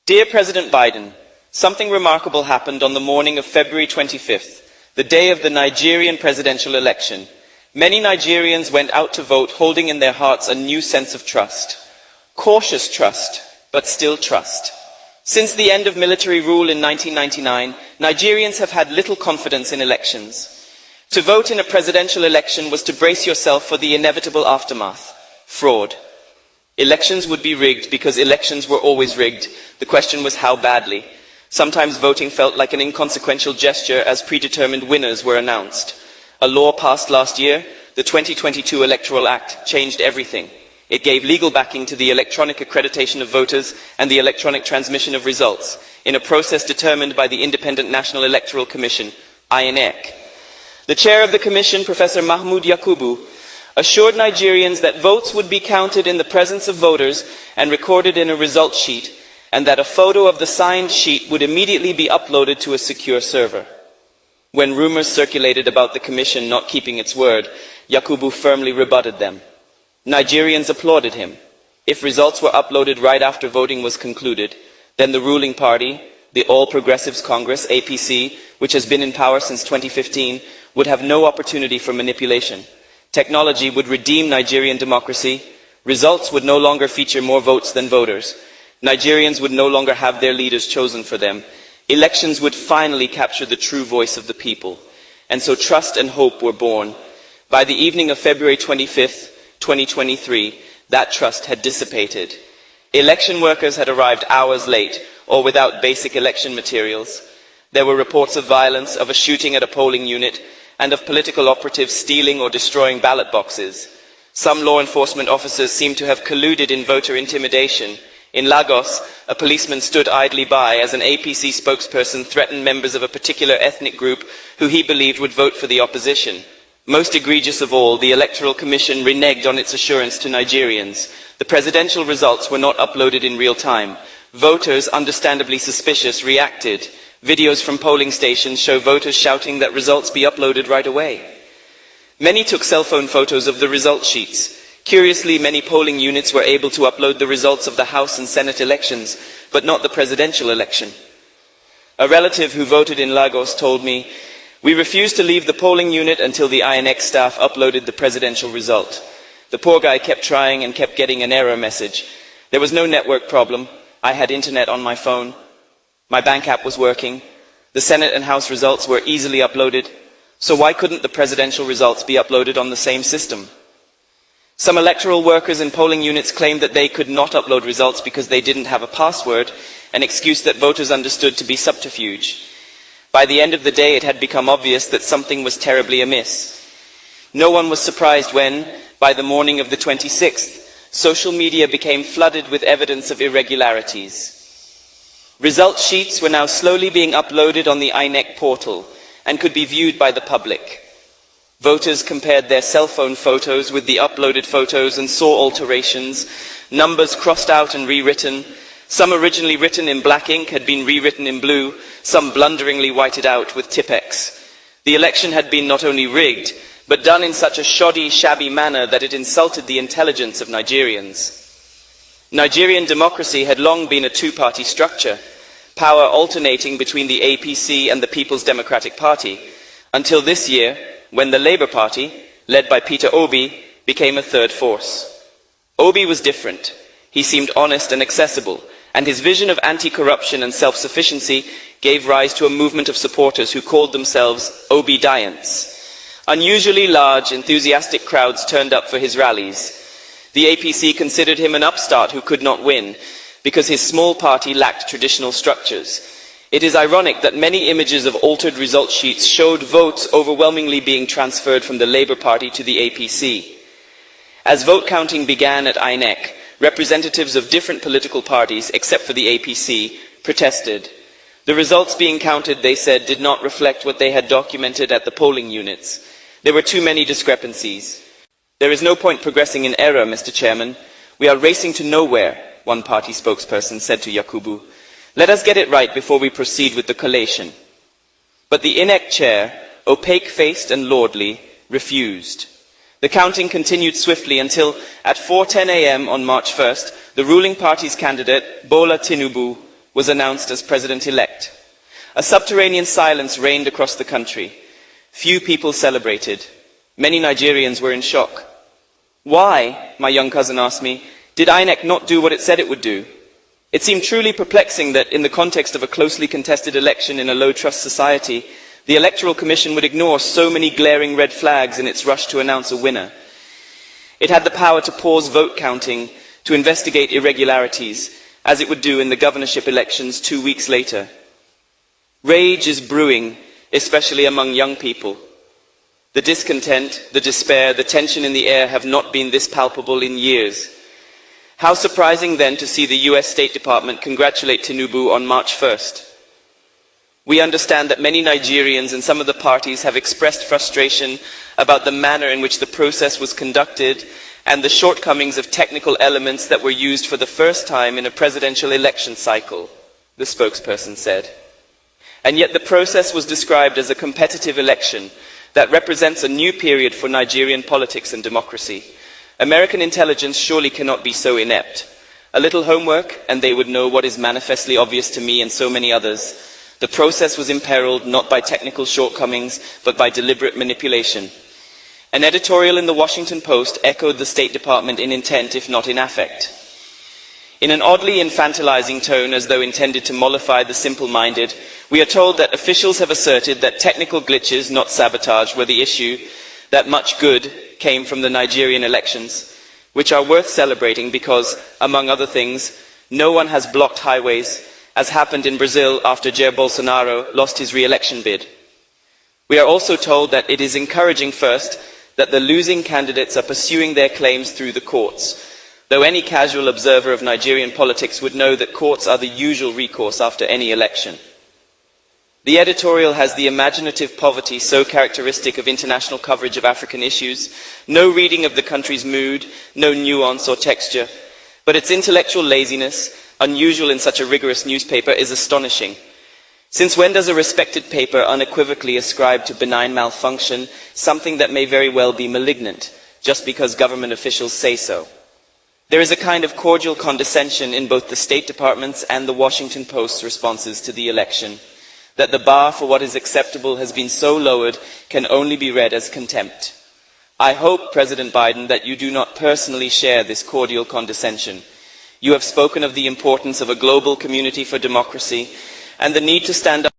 Dear President Biden, something remarkable happened on the morning of February 25th, the day of the Nigerian presidential election. Many Nigerians went out to vote holding in their hearts a new sense of trust. Cautious trust, but still trust. Since the end of military rule in 1999, Nigerians have had little confidence in elections. To vote in a presidential election was to brace yourself for the inevitable aftermath: fraud. Elections would be rigged because elections were always rigged. The question was how badly. Sometimes voting felt like an inconsequential gesture as predetermined winners were announced. A law passed last year, the 2022 Electoral Act, changed everything. It gave legal backing to the electronic accreditation of voters and the electronic transmission of results, in a process determined by the Independent National Electoral Commission, INEC. The chair of the commission, Professor Mahmood Yakubu, assured Nigerians that votes would be counted in the presence of voters and recorded in a result sheet, and that a photo of the signed sheet would immediately be uploaded to a secure server. When rumors circulated about the commission not keeping its word, Yakubu firmly rebutted them. Nigerians applauded him. If results were uploaded right after voting was concluded, then the ruling party, the All Progressives Congress, APC, which has been in power since 2015, would have no opportunity for manipulation. Technology would redeem Nigerian democracy. Results would no longer feature more votes than voters. Nigerians would no longer have their leaders chosen for them. Elections would finally capture the true voice of the people. And so trust and hope were born. By the evening of February 25th, 2023, that trust had dissipated. Election workers had arrived hours late or without basic election materials. There were reports of violence, of a shooting at a polling unit, and of political operatives stealing or destroying ballot boxes. Some law enforcement officers seemed to have colluded in voter intimidation. In Lagos, a policeman stood idly by as an APC spokesperson threatened members of a particular ethnic group who he believed would vote for the opposition. Most egregious of all, the Electoral Commission reneged on its assurance to Nigerians. The presidential results were not uploaded in real time. Voters, understandably suspicious, reacted. Videos from polling stations show voters shouting that results be uploaded right away. Many took cell phone photos of the result sheets. Curiously, many polling units were able to upload the results of the House and Senate elections, but not the presidential election. A relative who voted in Lagos told me, "We refused to leave the polling unit until the INEC staff uploaded the presidential result. The poor guy kept trying and kept getting an error message. There was no network problem. I had internet on my phone. My bank app was working. The Senate and House results were easily uploaded. So why couldn't the presidential results be uploaded on the same system?" Some electoral workers in polling units claimed that they could not upload results because they didn't have a password, an excuse that voters understood to be subterfuge. By the end of the day, it had become obvious that something was terribly amiss. No one was surprised when, by the morning of the 26th, social media became flooded with evidence of irregularities. Result sheets were now slowly being uploaded on the INEC portal and could be viewed by the public. Voters compared their cell phone photos with the uploaded photos and saw alterations, numbers crossed out and rewritten. Some originally written in black ink had been rewritten in blue, some blunderingly whited out with Tipp-Ex. The election had been not only rigged, but done in such a shoddy, shabby manner that it insulted the intelligence of Nigerians. Nigerian democracy had long been a two-party structure, power alternating between the APC and the People's Democratic Party, until this year, when the Labour Party, led by Peter Obi, became a third force. Obi was different. He seemed honest and accessible, and his vision of anti-corruption and self-sufficiency gave rise to a movement of supporters who called themselves Obidients. Unusually large, enthusiastic crowds turned up for his rallies. The APC considered him an upstart who could not win, because his small party lacked traditional structures. It is ironic that many images of altered result sheets showed votes overwhelmingly being transferred from the Labour Party to the APC. As vote counting began at INEC, representatives of different political parties, except for the APC, protested. The results being counted, they said, did not reflect what they had documented at the polling units. There were too many discrepancies. "There is no point progressing in error, Mr. Chairman. We are racing to nowhere," one party spokesperson said to Yakubu. "Let us get it right before we proceed with the collation." But the INEC chair, opaque-faced and lordly, refused. The counting continued swiftly until, at 4:10 a.m. on March 1st, the ruling party's candidate, Bola Tinubu, was announced as president-elect. A subterranean silence reigned across the country. Few people celebrated. Many Nigerians were in shock. Why, my young cousin asked me, did INEC not do what it said it would do? It seemed truly perplexing that in the context of a closely contested election in a low-trust society, the Electoral Commission would ignore so many glaring red flags in its rush to announce a winner. It had the power to pause vote counting, to investigate irregularities, as it would do in the governorship elections 2 weeks later. Rage is brewing, especially among young people. The discontent, the despair, the tension in the air have not been this palpable in years. How surprising then to see the US State Department congratulate Tinubu on March 1st. We understand that many Nigerians and some of the parties have expressed frustration about the manner in which the process was conducted and the shortcomings of technical elements that were used for the first time in a presidential election cycle, the spokesperson said. And yet the process was described as a competitive election that represents a new period for Nigerian politics and democracy. American intelligence surely cannot be so inept. A little homework, and they would know what is manifestly obvious to me and so many others. The process was imperiled not by technical shortcomings, but by deliberate manipulation. An editorial in the Washington Post echoed the State Department in intent, if not in affect. In an oddly infantilizing tone, as though intended to mollify the simple-minded, we are told that officials have asserted that technical glitches, not sabotage, were the issue, that much good came from the Nigerian elections, which are worth celebrating because, among other things, no one has blocked highways, as happened in Brazil after Jair Bolsonaro lost his re-election bid. We are also told that it is encouraging, first, that the losing candidates are pursuing their claims through the courts, though any casual observer of Nigerian politics would know that courts are the usual recourse after any election. The editorial has the imaginative poverty so characteristic of international coverage of African issues, no reading of the country's mood, no nuance or texture, but its intellectual laziness, unusual in such a rigorous newspaper, is astonishing. Since when does a respected paper unequivocally ascribe to benign malfunction something that may very well be malignant, just because government officials say so? There is a kind of cordial condescension in both the State Department's and the Washington Post's responses to the election. That the bar for what is acceptable has been so lowered can only be read as contempt. I hope, President Biden, that you do not personally share this cordial condescension. You have spoken of the importance of a global community for democracy and the need to stand up